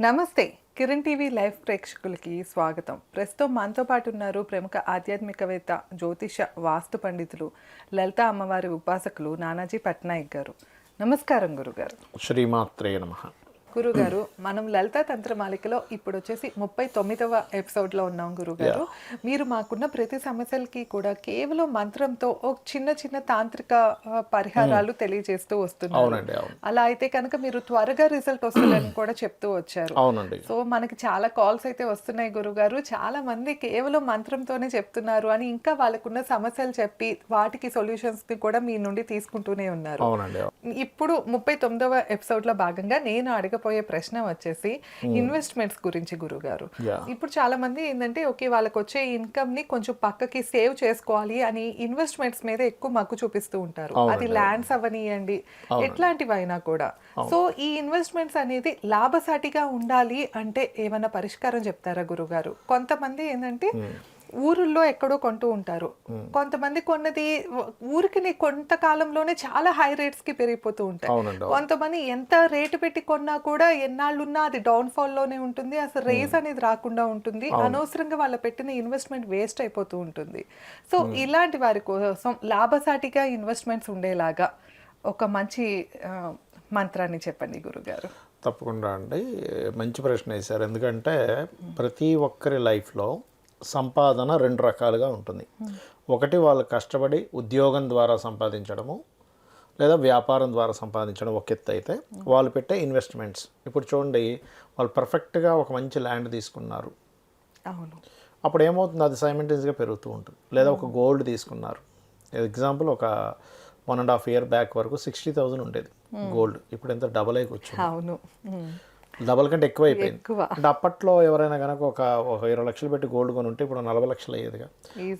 నమస్తే. Kiran TV live ప్రేక్షకులకి స్వాగతం. ప్రస్తుతం మనతో పాటు ఉన్నారు ప్రముఖ ఆధ్యాత్మికవేత్త, జ్యోతిష, వాస్తు పండితులు, లలిత అమ్మవారి ఉపాసకులు నానాజీ పట్నాయక్ గారు. నమస్కారం గురుగారు. శ్రీమాత్రే నమః. గురుగారు, మనం లలితా తంత్రమాలికలో ఇప్పుడు వచ్చేసి 39వ ఎపిసోడ్లో ఉన్నాం గురుగారు. మీరు మాకున్న ప్రతి సమస్యలకి కూడా కేవలం మంత్రంతో ఒక చిన్న చిన్న తాంత్రిక పరిహారాలు తెలియజేస్తూ వస్తున్నారు. అలా అయితే కనుక మీరు త్వరగా రిజల్ట్ వస్తుందని కూడా చెప్తూ వచ్చారు. సో మనకి చాలా కాల్స్ అయితే వస్తున్నాయి గురుగారు. చాలా మంది కేవలం మంత్రంతోనే చెప్తున్నారు అని ఇంకా వాళ్ళకున్న సమస్యలు చెప్పి వాటికి సొల్యూషన్స్ ని కూడా మీ నుండి తీసుకుంటూనే ఉన్నారు. ఇప్పుడు 39వ ఎపిసోడ్ లో భాగంగా నేను అడగపోయే ప్రశ్న వచ్చేసి ఇన్వెస్ట్మెంట్స్ గురించి గురుగారు. ఇప్పుడు చాలా మంది ఏంటంటే ఓకే, వాళ్ళకి వచ్చే ఇన్కమ్ ని కొంచెం పక్కకి సేవ్ చేసుకోవాలి అని ఇన్వెస్ట్మెంట్స్ మీద ఎక్కువ మగ్గు చూపిస్తూ ఉంటారు. అది ల్యాండ్స్ అవనియండి, ఎట్లాంటివైనా కూడా. సో ఈ ఇన్వెస్ట్మెంట్స్ అనేది లాభసాటిగా ఉండాలి అంటే ఏమైనా పరిష్కారం చెప్తారా గురుగారు? కొంతమంది ఏంటంటే ఊరుల్లో ఎక్కడో కొంటూ ఉంటారు. కొంతమంది కొన్నది ఊరికి కొంతకాలంలోనే చాలా హై రేట్స్ కి పెరిగిపోతూ ఉంటాయి. కొంతమంది ఎంత రేటు పెట్టి కొన్నా కూడా ఎన్నాళ్ళున్నా అది డౌన్ ఫాల్ లోనే ఉంటుంది. అసలు రేస్ అనేది రాకుండా ఉంటుంది. అనవసరంగా వాళ్ళ పెట్టిన ఇన్వెస్ట్మెంట్ వేస్ట్ అయిపోతూ ఉంటుంది. సో ఇలాంటి వారి కోసం లాభసాటిగా ఇన్వెస్ట్మెంట్స్ ఉండేలాగా ఒక మంచి మంత్రాన్ని చెప్పండి గురుగారు. తప్పకుండా అండి, మంచి ప్రశ్న వేశారు. ఎందుకంటే ప్రతి ఒక్కరి లైఫ్లో సంపాదన రెండు రకాలుగా ఉంటుంది. ఒకటి వాళ్ళు కష్టపడి ఉద్యోగం ద్వారా సంపాదించడము, లేదా వ్యాపారం ద్వారా సంపాదించడం ఒక ఎత్తు అయితే, వాళ్ళు పెట్టే ఇన్వెస్ట్మెంట్స్. ఇప్పుడు చూడండి, వాళ్ళు పర్ఫెక్ట్గా ఒక మంచి ల్యాండ్ తీసుకున్నారు, అప్పుడు ఏమవుతుంది, అది సైమల్టేనియస్గా పెరుగుతూ ఉంటుంది. లేదా ఒక గోల్డ్ తీసుకున్నారు, ఎగ్జాంపుల్ ఒక 1.5 year బ్యాక్ వరకు 60,000 ఉండేది గోల్డ్, ఇప్పుడు ఎంత డబల్ అయ్యి వచ్చింది, డబల్ కంటే ఎక్కువ అయిపోయింది. అంటే అప్పట్లో ఎవరైనా కనుక ఒక 20 లక్షలు పెట్టి గోల్డ్ కొని ఉంటే ఇప్పుడు 40 లక్షలు అయ్యేదిగా.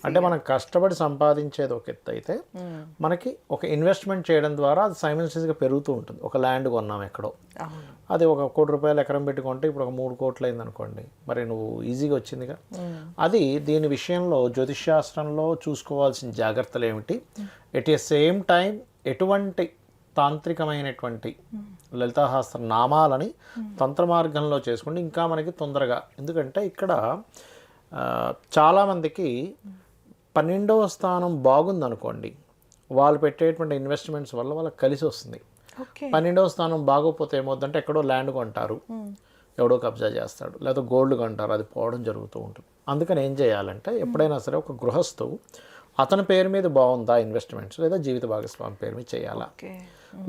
అంటే మనం కష్టపడి సంపాదించేది ఒక ఎత్తు అయితే, మనకి ఒక ఇన్వెస్ట్మెంట్ చేయడం ద్వారా అది సైమల్టేనియస్గా పెరుగుతూ ఉంటుంది. ఒక ల్యాండ్ కొన్నాం ఎక్కడో, అది ఒక ₹1 కోటి ఎకరం పెట్టుకుంటే ఇప్పుడు ఒక 3 కోట్లు అయింది అనుకోండి, మరి నువ్వు ఈజీగా వచ్చిందిగా. అది దీని విషయంలో జ్యోతిష్శాస్త్రంలో చూసుకోవాల్సిన జాగ్రత్తలు ఏమిటి, ఎట్ ఏ సేమ్ టైం ఎటువంటి తాంత్రికమైనటువంటి లలితాశాస్త్ర నామాలని తంత్ర మార్గంలో చేసుకుంటే ఇంకా మనకి తొందరగా. ఎందుకంటే ఇక్కడ చాలామందికి 12వ స్థానం బాగుందనుకోండి, వాళ్ళు పెట్టేటువంటి ఇన్వెస్ట్మెంట్స్ వల్ల వాళ్ళకి కలిసి వస్తుంది. 12వ స్థానం బాగోపోతే ఏమవుతుందంటే ఎక్కడో ల్యాండ్ కొంటారు, ఎవడో కబ్జా చేస్తాడు, లేదా గోల్డ్ కొంటారు, అది పోవడం జరుగుతూ ఉంటుంది. అందుకని ఏం చేయాలంటే ఎప్పుడైనా సరే ఒక గృహస్థు అతని పేరు మీద బాగుందా ఇన్వెస్ట్మెంట్స్, లేదా జీవిత భాగస్వామి పేరు మీద చేయాలా,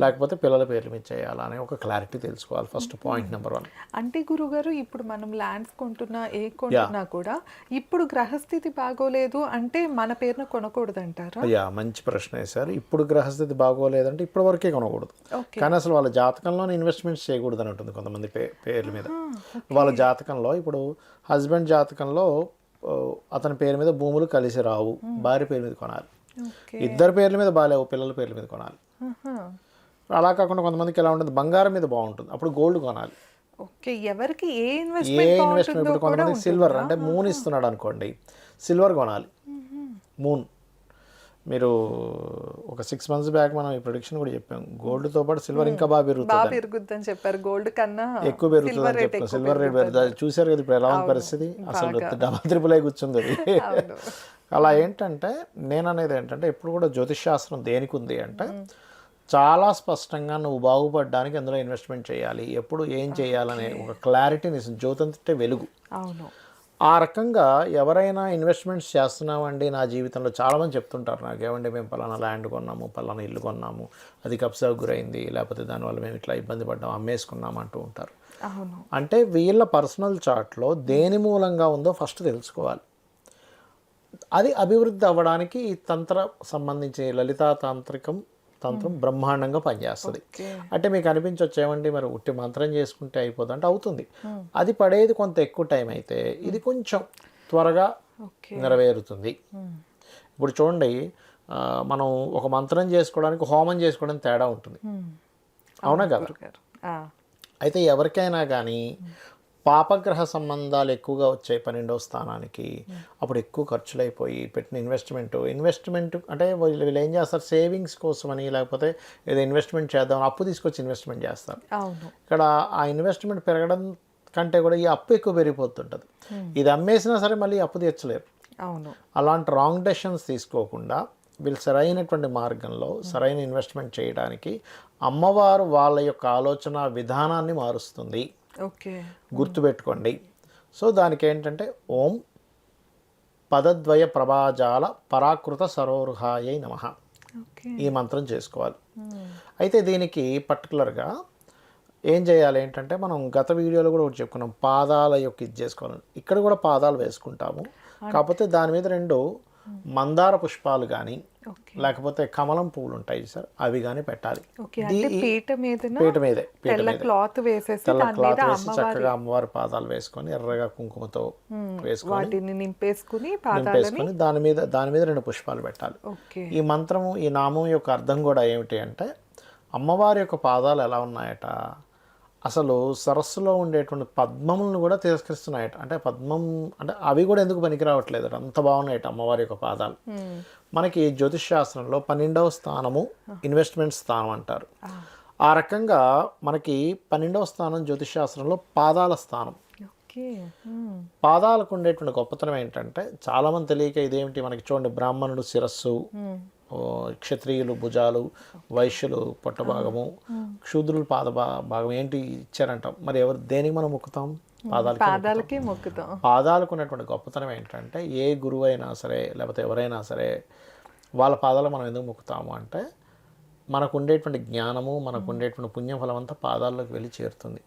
లేకపోతే పిల్లల పేర్ల మీద చేయాలా అనే ఒక క్లారిటీ తెలుసుకోవాలి. First point number 1. అంటే గురుగారు, ఇప్పుడు మనం ల్యాండ్స్ కొంటున్నా కొంటున్నా కూడా ఇప్పుడు గ్రహస్థితి బాగోలేదు అంటే మన పేరున కొనకూడదు అంటారా? మంచి ప్రశ్న వేశారు. ఇప్పుడు గ్రహస్థితి బాగోలేదంటే ఇప్పటి వరకే కొనకూడదు, కానీ అసలు వాళ్ళ జాతకంలోనే ఇన్వెస్ట్మెంట్స్ చేయకూడదు అని ఉంటుంది కొంతమంది పేర్ల మీద. వాళ్ళ జాతకంలో, ఇప్పుడు హస్బెండ్ జాతకంలో అతని పేరు మీద భూములు కలిసి రావు, భార్య పేరు మీద కొనాలి. ఇద్దరు పేర్ల మీద బాగాలేవు, పిల్లల పేర్ల మీద కొనాలి. అలా కాకుండా కొంతమందికి ఎలా ఉంటుంది, బంగారం మీద బాగుంటుంది, అప్పుడు గోల్డ్ కొనాలి. ఎవరికి ఏ ఏ ఇన్వెస్ట్మెంట్, ఇప్పుడు కొంతమందికి సిల్వర్, అంటే మూన్ ఇస్తున్నాడు అనుకోండి, సిల్వర్ కొనాలి. మూన్, మీరు ఒక 6 months బ్యాక్ మనం ఈ ప్రొడిక్షన్ కూడా చెప్పాం, గోల్డ్ తో పాటు సిల్వర్ ఇంకా బాగా పెరుగుతుంది అని చెప్పారు. గోల్డ్ కన్నా ఎక్కువ పెరుగుతుంది అని చెప్పారు. సిల్వర్ రేట్ పెరుగుతుంది, చూసారు కదా ఇప్పుడు ఎలా ఉంది పరిస్థితి, అసలు డబల్ త్రిపుల్ అయి కూర్చుంది. అలా ఏంటంటే నేను అనేది ఏంటంటే, ఎప్పుడు కూడా జ్యోతిష్శాస్త్రం దేనికి ఉంది అంటే, చాలా స్పష్టంగా నువ్వు బాగుపడడానికి అందులో ఇన్వెస్ట్మెంట్ చేయాలి, ఎప్పుడు ఏం చేయాలనే ఒక క్లారిటీని ఇస్తుంది. జ్యోతి అంటే వెలుగు. ఆ రకంగా ఎవరైనా ఇన్వెస్ట్మెంట్స్ చేస్తున్నామండి, నా జీవితంలో చాలామంది చెప్తుంటారు నాకు, ఏమంటే మేము పలానా ల్యాండ్ కొన్నాము, పలానా ఇల్లు కొన్నాము, అది కబ్జాకు గురైంది, లేకపోతే దానివల్ల మేము ఇట్లా ఇబ్బంది పడ్డాం, అమ్మేసుకున్నాం అంటూ ఉంటారు. అంటే వీళ్ళ పర్సనల్ చార్ట్లో దేని మూలంగా ఉందో ఫస్ట్ తెలుసుకోవాలి. అది అభివృద్ధి అవ్వడానికి ఈ తంత్ర సంబంధించి లలితా తంత్రం బ్రహ్మాండంగా పనిచేస్తుంది. అంటే మీకు అనిపించవచ్చు, ఏమండి మరి ఉట్టి మంత్రం చేసుకుంటే అయిపోతుంది అంటే, అవుతుంది. అది పడేది కొంత ఎక్కువ టైం అయితే ఇది కొంచెం త్వరగా నెరవేరుతుంది. ఇప్పుడు చూడండి, మనం ఒక మంత్రం చేసుకోవడానికి హోమం చేసుకోవడానికి తేడా ఉంటుంది, అవునా కదా? అయితే ఎవరికైనా కానీ పాపగ్రహ సంబంధాలు ఎక్కువగా వచ్చాయి 12వ స్థానానికి, అప్పుడు ఎక్కువ ఖర్చులు అయిపోయి పెట్టిన ఇన్వెస్ట్మెంట్ అంటే వీళ్ళు ఏం చేస్తారు, సేవింగ్స్ కోసమని లేకపోతే ఏదో ఇన్వెస్ట్మెంట్ చేద్దామని అప్పు తీసుకొచ్చి ఇన్వెస్ట్మెంట్ చేస్తారు. ఇక్కడ ఆ ఇన్వెస్ట్మెంట్ పెరగడం కంటే కూడా ఈ అప్పు ఎక్కువ పెరిగిపోతుంటుంది. ఇది అమ్మేసినా సరే మళ్ళీ అప్పు తీర్చలేరు. అవును. అలాంటి రాంగ్ డెసిషన్స్ తీసుకోకుండా వీళ్ళు సరైనటువంటి మార్గంలో సరైన ఇన్వెస్ట్మెంట్ చేయడానికి అమ్మవారు వాళ్ళ యొక్క ఆలోచన విధానాన్ని మారుస్తుంది. ఓకే. గుర్తుపెట్టుకోండి. సో దానికి ఏంటంటే ఓం పదద్వయ ప్రభాజాల పరాకృత సరోరుహాయై నమః ఓకే. ఈ మంత్రం చేసుకోవాలి. అయితే దీనికి పర్టికులర్గా ఏం చేయాలి ఏంటంటే మనం గత వీడియోలో కూడా ఒకటి చెప్పుకున్నాం, పాదాల యొక్క ఇది చేసుకోవాలి. ఇక్కడ కూడా పాదాలు వేసుకుంటాము, కాకపోతే దాని మీద 2 మందార పుష్పాలు కానీ ఓకే. లేకపోతే కమలం పువ్వులు ఉంటాయి సార్, అవి కానీ పెట్టాలి. ఓకే. అంటే పీట మీదన పీట మీదే తెల్ల క్లాత్ వేసేసి తెల్ల దాని క్లాత్ మీద వేసి చక్కగా అమ్మవారి పాదాలు వేసుకొని ఎర్రగా కుంకుమతో వేసుకొని వాటిని నింపేసుకుని పాదాలని. నింపేసుకొని దాని మీద 2 పుష్పాలు పెట్టాలి. ఓకే. ఈ మంత్రము ఈ నామం యొక్క అర్థం కూడా ఏమిటి అంటే అమ్మవారి యొక్క పాదాలు ఎలా ఉన్నాయట, అసలు సరస్సులో ఉండేటువంటి పద్మములను కూడా తిరస్కరిస్తున్నాయట. అంటే పద్మం అంటే అవి కూడా ఎందుకు పనికి రావట్లేదు, అంత బాగున్నాయట అమ్మవారి యొక్క పాదాలు. మనకి జ్యోతిష్ శాస్త్రంలో 12వ స్థానము ఇన్వెస్ట్మెంట్ స్థానం అంటారు. ఆ రకంగా మనకి 12వ స్థానం జ్యోతిష్ శాస్త్రంలో పాదాల స్థానం. ఓకే. పాదాలకు ఉండేటువంటి గొప్పతనం ఏంటంటే చాలామంది తెలియక ఇదేమిటి, మనకి చూడండి బ్రాహ్మణుడు శిరస్సు, క్షత్రియులు భుజాలు, వైశ్యులు పొట్ట భాగము, శూద్రులు పాద భాగం ఏంటి ఇచ్చారంటాం. మరి ఎవరు దేనికి మనం మొక్కుతాం? పాదాలకి మొక్కుతాం. పాదాలకు ఉన్నటువంటి గొప్పతనం ఏంటంటే ఏ గురువు అయినా సరే లేకపోతే ఎవరైనా సరే వాళ్ళ పాదాలు మనం ఎందుకు మొక్కుతాము అంటే మనకు ఉండేటువంటి జ్ఞానము, మనకు ఉండేటువంటి పుణ్యఫలం అంతా పాదాల్లోకి వెళ్ళి చేరుతుంది.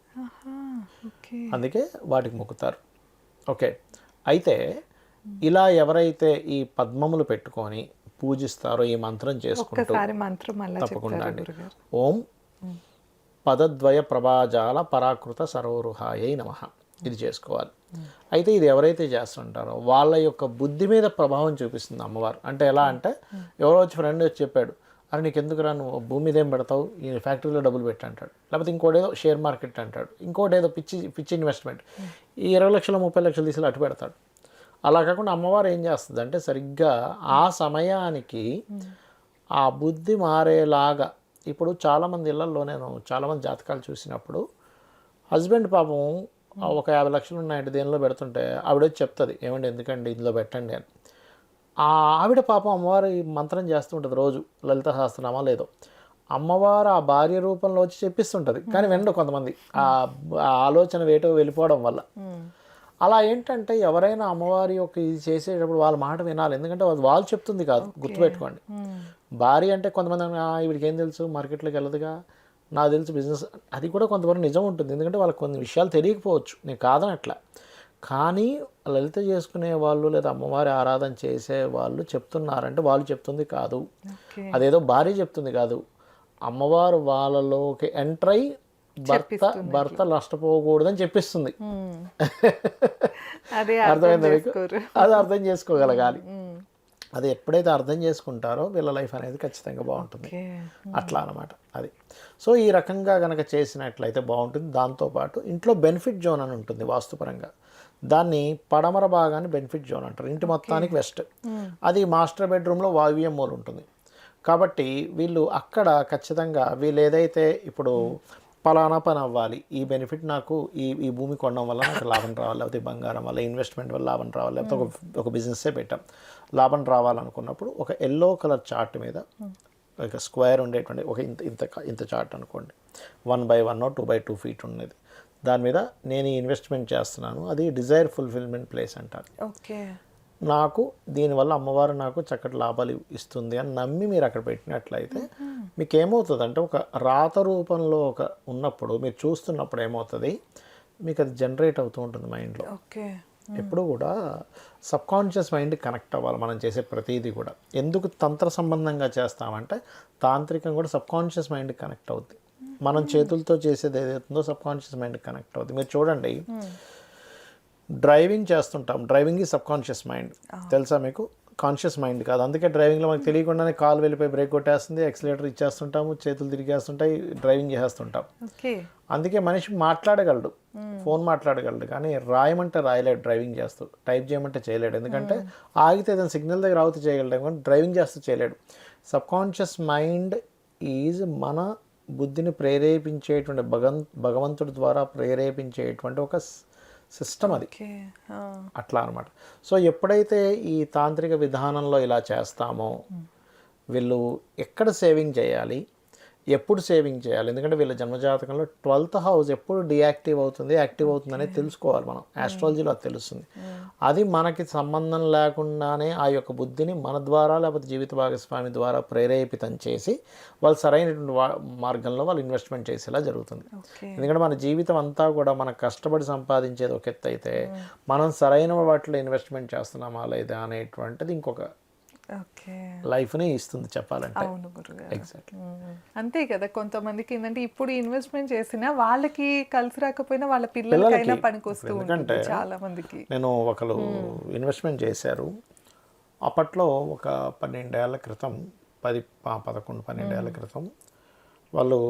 అందుకే వాటికి మొక్కుతారు. ఓకే. అయితే ఇలా ఎవరైతే ఈ పద్మములు పెట్టుకొని పూజిస్తారో ఈ మంత్రం చేసుకుంటూ తప్పకుండా అండి ఓం పదద్వయ ప్రభాజాల పరాకృత సరోరుహాయై నమః ఇది చేసుకోవాలి. అయితే ఇది ఎవరైతే చేస్తుంటారో వాళ్ళ యొక్క బుద్ధి మీద ప్రభావం చూపిస్తుంది అమ్మవారు. అంటే ఎలా అంటే ఎవరో వచ్చి ఫ్రెండ్ వచ్చి చెప్పాడు, అరే నీకు ఎందుకురా నువ్వు భూమి మీద ఏం పెడతావు, ఈ ఫ్యాక్టరీలో డబ్బులు పెట్టి అంటాడు. లేకపోతే ఇంకోటేదో షేర్ మార్కెట్ అంటాడు, ఇంకోటేదో పిచ్చి ఇన్వెస్ట్మెంట్, ఈ 20 లక్షలు 30 లక్షలు తీసి అటు పెడతాడు. అలా కాకుండా అమ్మవారు ఏం చేస్తుంది అంటే సరిగ్గా ఆ సమయానికి ఆ బుద్ధి మారేలాగా. ఇప్పుడు చాలామంది ఇళ్లలో నేను చాలామంది జాతకాలు చూసినప్పుడు హస్బెండ్ పాపం ఒక 50 లక్షలు ఉన్నాయంటే దేనిలో పెడుతుంటే ఆవిడ వచ్చి చెప్తుంది, ఏమండి ఎందుకండి ఇందులో పెట్టండి అని. ఆ ఆవిడ పాపం అమ్మవారు ఈ మంత్రం చేస్తుంటుంది రోజు, లలిత సహస్రనామా లేదో, అమ్మవారు ఆ భార్య రూపంలో వచ్చి చెప్పిస్తుంటుంది. కానీ వినడు కొంతమంది, ఆ ఆలోచన వేటో వెళ్ళిపోవడం వల్ల. అలా ఏంటంటే ఎవరైనా అమ్మవారి యొక్క ఇది చేసేటప్పుడు వాళ్ళ మాట వినాలి. ఎందుకంటే వాళ్ళు చెప్తుంది కాదు, గుర్తుపెట్టుకోండి. భార్య అంటే కొంతమంది వీడికి ఏం తెలుసు, మార్కెట్లోకి వెళ్ళదుగా, నాకు తెలుసు బిజినెస్, అది కూడా కొంతవరకు నిజం ఉంటుంది. ఎందుకంటే వాళ్ళకి కొన్ని విషయాలు తెలియకపోవచ్చు, నేను కాదనట్లా. కానీ లలిత చేసుకునే వాళ్ళు లేదా అమ్మవారి ఆరాధన చేసే వాళ్ళు చెప్తున్నారంటే వాళ్ళు చెప్తుంది కాదు, అదేదో భార్య చెప్తుంది కాదు, అమ్మవారు వాళ్ళలోకి ఎంటర్ అయ్యి భర్త నష్టపోకూడదని చెప్పిస్తుంది. అర్థమైందా మీకు? అది అర్థం చేసుకోగలగాలి. అది ఎప్పుడైతే అర్థం చేసుకుంటారో వీళ్ళ లైఫ్ అనేది ఖచ్చితంగా బాగుంటుంది. అట్లా అనమాట అది. సో ఈ రకంగా కనుక చేసినట్లయితే బాగుంటుంది. దాంతోపాటు ఇంట్లో బెనిఫిట్ జోన్ అని ఉంటుంది వాస్తుపరంగా, దాన్ని పడమర భాగాన్ని బెనిఫిట్ జోన్ అంటారు. ఇంటి మొత్తానికి వెస్ట్, అది మాస్టర్ బెడ్రూమ్లో వాయువ్యం మూల ఉంటుంది. కాబట్టి వీళ్ళు అక్కడ ఖచ్చితంగా వీళ్ళు ఏదైతే ఇప్పుడు పలానా పని అవ్వాలి, ఈ బెనిఫిట్ నాకు ఈ భూమి కొనడం వల్ల నాకు లాభం రావాలి, లేకపోతే బంగారం వల్ల ఇన్వెస్ట్మెంట్ వల్ల లాభం రావాలి, లేకపోతే ఒక బిజినెస్సే పెట్టాం లాభం రావాలనుకున్నప్పుడు ఒక ఎల్లో కలర్ చార్ట్ మీద ఒక స్క్వేర్ ఉండేటువంటి ఒక ఇంత చార్ట్ అనుకోండి, 1x1 2x2 ఫీట్ ఉన్నది, దాని మీద నేను ఈ ఇన్వెస్ట్మెంట్ చేస్తున్నాను, అది డిజైర్ ఫుల్ఫిల్మెంట్ ప్లేస్ అంటారు. ఓకే. నాకు దీనివల్ల అమ్మవారు నాకు చక్కటి లాభాలు ఇస్తుంది అని నమ్మి మీరు అక్కడ పెట్టినట్లయితే మీకు ఏమవుతుంది అంటే ఒక రాత రూపంలో ఒక ఉన్నప్పుడు మీరు చూస్తున్నప్పుడు ఏమవుతుంది, మీకు అది జనరేట్ అవుతూ ఉంటుంది మైండ్లో. ఓకే. ఎప్పుడు కూడా సబ్కాన్షియస్ మైండ్కి కనెక్ట్ అవ్వాలి మనం చేసే ప్రతిదీ కూడా. ఎందుకు తంత్ర సంబంధంగా చేస్తామంటే తాంత్రికం కూడా సబ్కాన్షియస్ మైండ్కి కనెక్ట్ అవుద్ది. మనం చేతులతో చేసేది ఏదైతుందో సబ్కాన్షియస్ మైండ్కి కనెక్ట్ అవుద్ది. మీరు చూడండి, డ్రైవింగ్ చేస్తుంటాం, డ్రైవింగ్ ఈ సబ్కాన్షియస్ మైండ్, తెలుసా మీకు? కాన్షియస్ మైండ్ కాదు. అందుకే డ్రైవింగ్లో మనకు తెలియకుండానే కాలు వెళ్ళిపోయి బ్రేక్ కొట్టేస్తుంది, ఎక్సిలేటర్ ఇచ్చేస్తుంటాము, చేతులు తిరిగేస్తుంటాయి, డ్రైవింగ్ చేసేస్తుంటాం. అందుకే మనిషి మాట్లాడగలడు, ఫోన్ మాట్లాడగలడు, కానీ రాయమంటే రాయలేడు డ్రైవింగ్ చేస్తూ, టైప్ చేయమంటే చేయలేడు. ఎందుకంటే ఆగితే ఏదైనా సిగ్నల్ దగ్గర ఆగితే చేయగలడు, కానీ డ్రైవింగ్ చేస్తూ చేయలేడు. సబ్కాన్షియస్ మైండ్ ఈజ్ మన బుద్ధిని ప్రేరేపించేటువంటి భగవంతుడి ద్వారా ప్రేరేపించేటువంటి ఒక సిస్టమ్ అది. ఓకే. అట్లా అనమాట. సో ఎప్పుడైతే ఈ తాంత్రిక విధానంలో ఇలా చేస్తామో వీళ్ళు ఎక్కడ సేవింగ్ చేయాలి, ఎప్పుడు సేవింగ్ చేయాలి, ఎందుకంటే వీళ్ళ జన్మజాతకంలో 12th హౌస్ ఎప్పుడు డియాక్టివ్ అవుతుంది యాక్టివ్ అవుతుంది అనేది తెలుసుకోవాలి. మనం ఆస్ట్రాలజీలో అది తెలుస్తుంది. అది మనకి సంబంధం లేకుండానే ఆ యొక్క బుద్ధిని మన ద్వారా లేకపోతే జీవిత భాగస్వామి ద్వారా ప్రేరేపితం చేసి వాళ్ళు సరైనటువంటి మార్గంలో వాళ్ళు ఇన్వెస్ట్మెంట్ చేసేలా జరుగుతుంది. ఓకే. ఎందుకంటే మన జీవితం అంతా కూడా మనం కష్టపడి సంపాదించేది ఒక ఎత్తు అయితే మనం సరైన వాటిలో ఇన్వెస్ట్మెంట్ చేస్తున్నామా లేదా అనేటువంటిది ఇంకొక ఓకే. లైఫ్ని ఇస్తుంది చెప్పాలంటే. అవును గురుగారు. ఎగ్జాక్ట్లీ. అంతే కదా, కొంతమందికి ఏంటంటే ఇప్పుడు ఇన్వెస్ట్మెంట్ చేసినా వాళ్ళకి కలిసి రాకపోయినా వాళ్ళ పిల్లలకైనా పనికొస్తూ ఉంటుంది చాలా మందికి. నేను ఒకరు ఇన్వెస్ట్మెంట్ చేశారు అప్పట్లో ఒక 12 ఏళ్ల క్రితం 11-12 ఏళ్ల క్రితం వాళ్ళు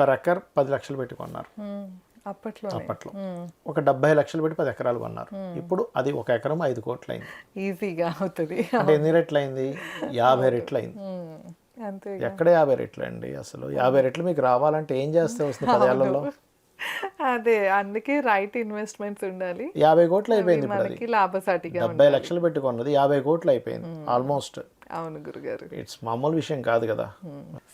పర్ ఎకర్ 10 లక్షలు పెట్టి కొన్నారు. అప్పట్లో ఒక 70 లక్షలు పెట్టి 10 ఎకరాలు కొన్నారు. ఇప్పుడు అది ఒక ఎకరం 5 కోట్లు అయింది. ఈజీగా అవుతుంది. అంటే ఎన్ని రెట్లు అయింది? 50 రెట్లు అయింది. అంతే. ఎక్కడ 50 రెట్లు అండి? అసలు 50 రెట్లు మీకు రావాలంటే ఏం చేస్తే వస్తుంది 10 ఏళ్లలో? అదే అందుకే రైట్ ఇన్వెస్ట్మెంట్స్ ఉండాలి. 50 కోట్లు అయిపోయింది. ఇప్పుడు మనకి లాభసాటిగా 70 లక్షలు పెట్టుకున్నది 50 కోట్లు అయిపోయింది ఆల్మోస్ట్. అవును గురుగారు. ఇట్స్ మామూలు విషయం కాదు కదా.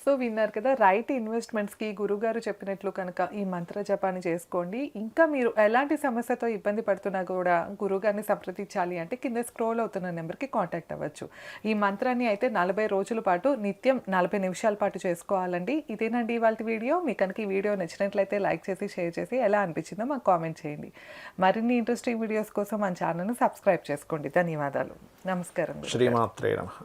సో విన్నారు కదా, రైట్ ఇన్వెస్ట్మెంట్స్కి గురుగారు చెప్పినట్లు కనుక ఈ మంత్ర జపాన్ని చేసుకోండి. ఇంకా మీరు ఎలాంటి సమస్యతో ఇబ్బంది పడుతున్నా కూడా గురుగారిని సంప్రదించాలి అంటే కింద స్క్రోల్ అవుతున్న నెంబర్కి కాంటాక్ట్ అవ్వచ్చు. ఈ మంత్రాన్ని అయితే 40 రోజుల పాటు నిత్యం 40 నిమిషాల పాటు చేసుకోవాలండి. ఇదేనండి ఇవాళ వీడియో. మీకు కనుక ఈ వీడియో నచ్చినట్లయితే లైక్ చేసి షేర్ చేసి ఎలా అనిపించిందో మాకు కామెంట్ చేయండి. మరిన్ని ఇంట్రెస్టింగ్ వీడియోస్ కోసం మన ఛానల్ని సబ్స్క్రైబ్ చేసుకోండి. ధన్యవాదాలు. నమస్కారం. శ్రీమాత్రే నమః.